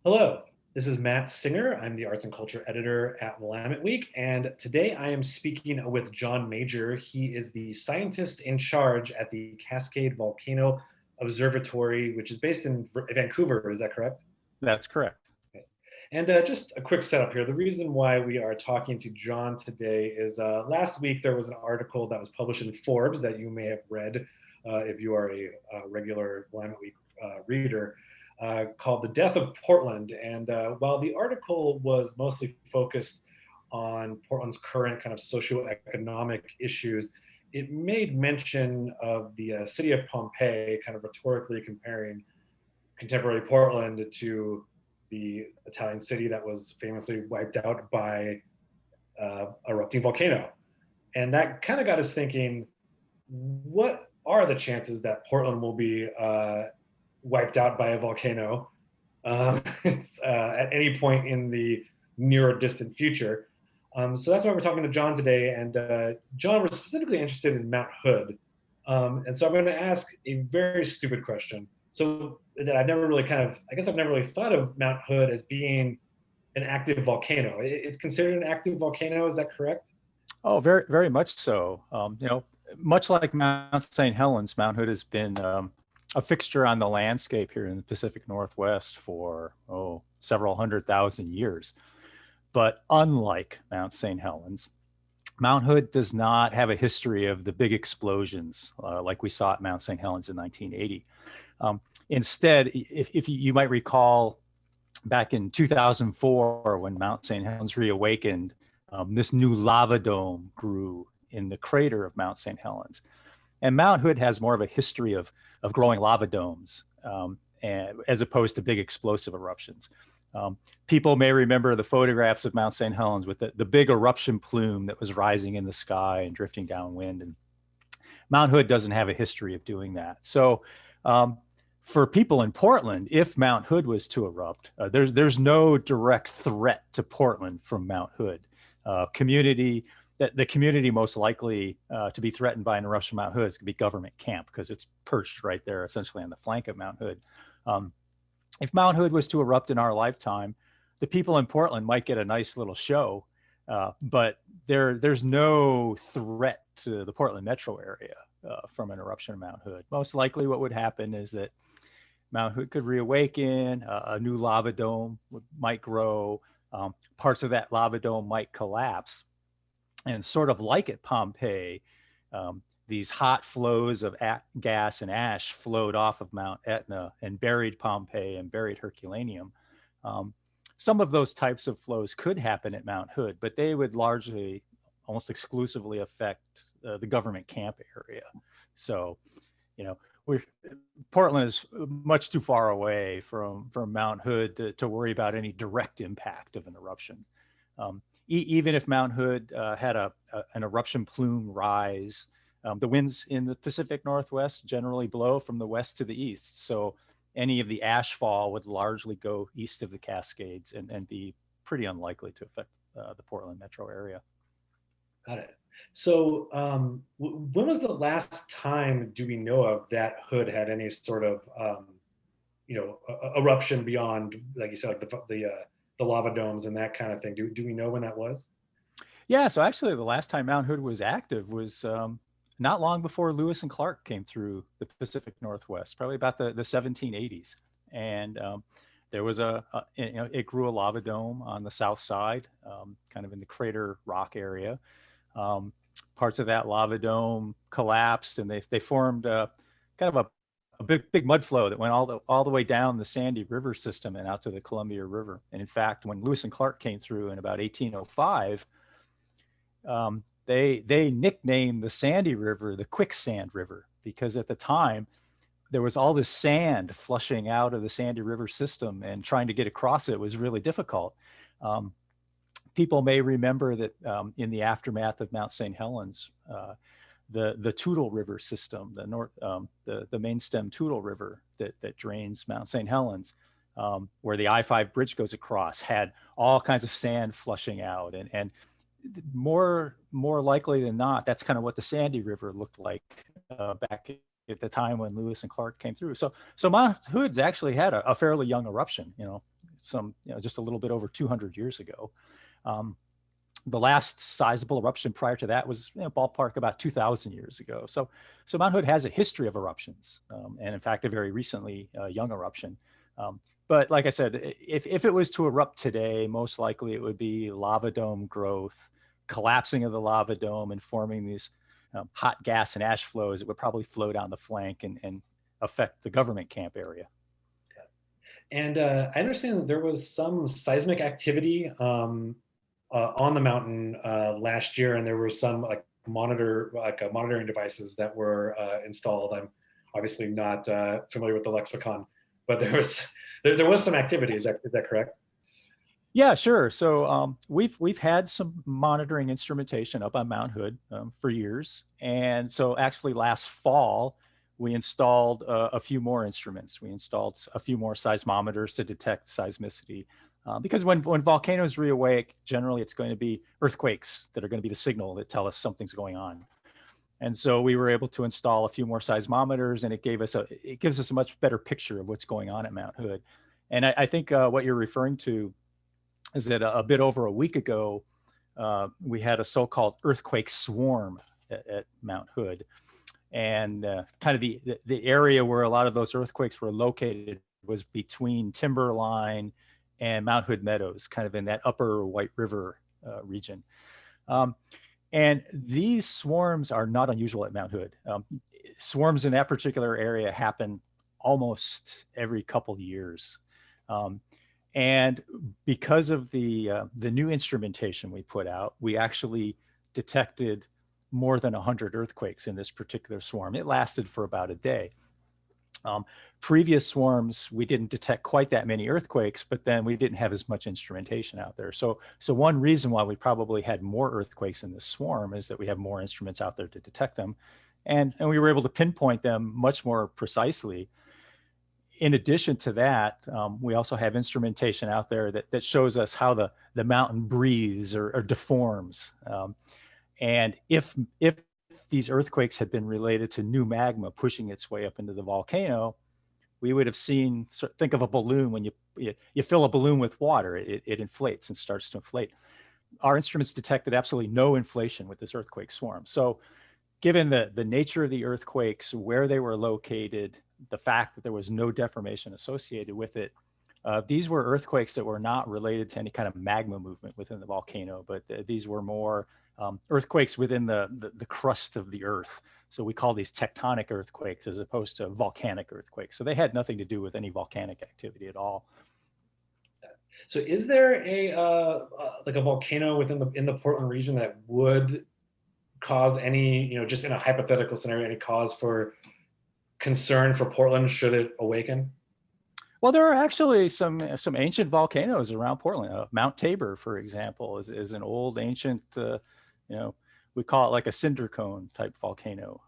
Hello, this is Matt Singer. I'm the arts and culture editor at Willamette Week, and today I am speaking with Jon Major. He is the scientist in charge at the Cascade Volcano Observatory, which is based in Vancouver. Is that correct? That's correct. Okay. And just a quick setup here. The reason why we are talking to Jon today is last week there was an article that was published in Forbes that you may have read if you are a regular Willamette Week reader, called The Death of Portland. And while the article was mostly focused on Portland's current kind of socioeconomic issues, it made mention of the city of Pompeii, kind of rhetorically comparing contemporary Portland to the Italian city that was famously wiped out by erupting volcano. And that kind of got us thinking, what are the chances that Portland will be wiped out by a volcano at any point in the near or distant future? So that's why we're talking to Jon today. And Jon, we're specifically interested in Mount Hood. And so I'm going to ask a very stupid question. So that I've never really I guess I've never really thought of Mount Hood as being an active volcano. It's considered an active volcano. Is that correct? Oh, very, very much so. Much like Mount St. Helens, Mount Hood has been a fixture on the landscape here in the Pacific Northwest for, several 100,000 years. But unlike Mount St. Helens, Mount Hood does not have a history of the big explosions like we saw at Mount St. Helens in 1980. Instead, if you might recall, back in 2004, when Mount St. Helens reawakened, this new lava dome grew in the crater of Mount St. Helens. And Mount Hood has more of a history of growing lava domes as opposed to big explosive eruptions. People may remember the photographs of Mount St. Helens with the big eruption plume that was rising in the sky and drifting downwind. And Mount Hood doesn't have a history of doing that. So for people in Portland, if Mount Hood was to erupt, there's no direct threat to Portland from Mount Hood. The community most likely to be threatened by an eruption of Mount Hood is going to be Government Camp, because it's perched right there essentially on the flank of Mount Hood. If Mount Hood was to erupt in our lifetime, the people in Portland might get a nice little show, but there's no threat to the Portland metro area from an eruption of Mount Hood. Most likely what would happen is that Mount Hood could reawaken, a new lava dome might grow, parts of that lava dome might collapse. And sort of like at Pompeii, these hot flows of gas and ash flowed off of Mount Etna and buried Pompeii and buried Herculaneum. Some of those types of flows could happen at Mount Hood, but they would largely, almost exclusively affect the government camp area. So, Portland is much too far away from Mount Hood to worry about any direct impact of an eruption. Even if Mount Hood had an eruption plume rise, the winds in the Pacific Northwest generally blow from the west to the east. So any of the ash fall would largely go east of the Cascades and be pretty unlikely to affect the Portland metro area. Got it. So when was the last time do we know of that Hood had any sort of eruption beyond, like you said, like the lava domes and that kind of thing? Do we know when that was? Yeah, so actually the last time Mount Hood was active was not long before Lewis and Clark came through the Pacific Northwest, probably about the 1780s. And there was it grew a lava dome on the south side, kind of in the crater rock area. Parts of that lava dome collapsed, and they formed kind of a big mud flow that went all the way down the Sandy River system and out to the Columbia River. And in fact, when Lewis and Clark came through in about 1805, they nicknamed the Sandy River the Quicksand River, because at the time there was all this sand flushing out of the Sandy River system, and trying to get across it was really difficult. People may remember that in the aftermath of Mount St. Helens, the Toutle River system, the main stem Toutle River that drains Mount St. Helens, where the I-5 bridge goes across, had all kinds of sand flushing out, and more likely than not, that's kind of what the Sandy River looked like back at the time when Lewis and Clark came through. So Mount Hood's actually had a fairly young eruption. some, just a little bit over 200 years ago. The last sizable eruption prior to that was ballpark about 2,000 years ago. So Mount Hood has a history of eruptions, and in fact, a very recently young eruption. But like I said, if it was to erupt today, most likely it would be lava dome growth, collapsing of the lava dome and forming these hot gas and ash flows. It would probably flow down the flank and affect the government camp area. And I understand that there was some seismic activity on the mountain last year, and there were some monitoring devices that were installed. I'm obviously not familiar with the lexicon, but there was some activity. Is that correct? Yeah, sure. So we've had some monitoring instrumentation up on Mount Hood for years, and so actually last fall we installed a few more instruments. We installed a few more seismometers to detect seismicity. Because when volcanoes reawake, generally it's going to be earthquakes that are going to be the signal that tell us something's going on. And so we were able to install a few more seismometers, and it gives us a much better picture of what's going on at Mount Hood. And I think what you're referring to is that a bit over a week ago, we had a so-called earthquake swarm at Mount Hood. And kind of the area where a lot of those earthquakes were located was between Timberline and Mount Hood Meadows, kind of in that upper White River region. And these swarms are not unusual at Mount Hood. Swarms in that particular area happen almost every couple of years. And because of the new instrumentation we put out, we actually detected more than 100 earthquakes in this particular swarm. It lasted for about a day. Previous swarms, we didn't detect quite that many earthquakes, but then we didn't have as much instrumentation out there. So one reason why we probably had more earthquakes in this swarm is that we have more instruments out there to detect them. And we were able to pinpoint them much more precisely. In addition to that, we also have instrumentation out there that shows us how the mountain breathes or deforms. And if these earthquakes had been related to new magma pushing its way up into the volcano, we would have seen, think of a balloon. When you fill a balloon with water, it inflates and starts to inflate. Our instruments detected absolutely no inflation with this earthquake swarm. So given the nature of the earthquakes, where they were located, the fact that there was no deformation associated with it, these were earthquakes that were not related to any kind of magma movement within the volcano, but these were more earthquakes within the crust of the earth. So we call these tectonic earthquakes as opposed to volcanic earthquakes. So they had nothing to do with any volcanic activity at all. So is there like a volcano in the Portland region that would cause any, just in a hypothetical scenario, any cause for concern for Portland should it awaken? Well, there are actually some ancient volcanoes around Portland. Mount Tabor, for example, is an old ancient, we call it like a cinder cone type volcano.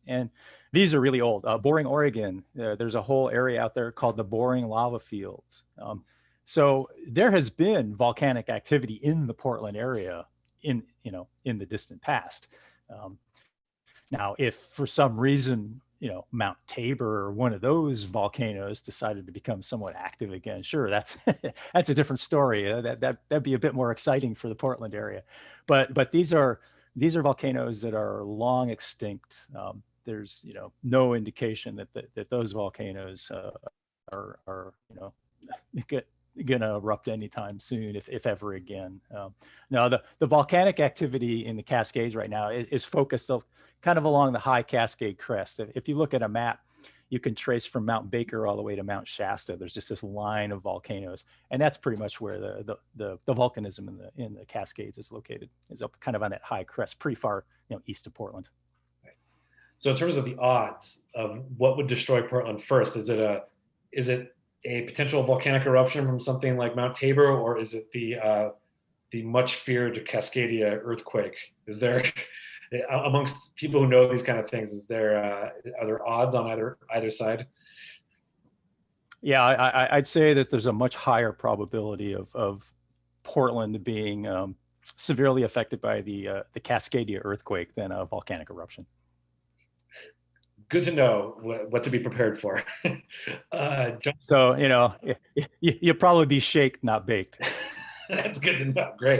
And these are really old. Boring, Oregon, there's a whole area out there called the Boring Lava Fields. So there has been volcanic activity in the Portland area in the distant past. Now, if for some reason, Mount Tabor or one of those volcanoes decided to become somewhat active again, sure, that's that's a different story. That'd be a bit more exciting for the Portland area. But these are volcanoes that are long extinct. There's no indication that those volcanoes are gonna erupt anytime soon, if ever again. Now the volcanic activity in the Cascades right now is focused kind of along the high Cascade crest. If you look at a map, you can trace from Mount Baker all the way to Mount Shasta. There's just this line of volcanoes, and that's pretty much where the volcanism in the Cascades is located. Is up kind of on that high crest, pretty far east of Portland. So in terms of the odds of what would destroy Portland first, is it a potential volcanic eruption from something like Mount Tabor, or is it the much feared Cascadia earthquake? Is there, amongst people who know these kind of things, are there odds on either side? Yeah, I'd say that there's a much higher probability of Portland being severely affected by the Cascadia earthquake than a volcanic eruption. good to know what to be prepared for. John, So, you'll probably be shaked, not baked. that's good to know. Great.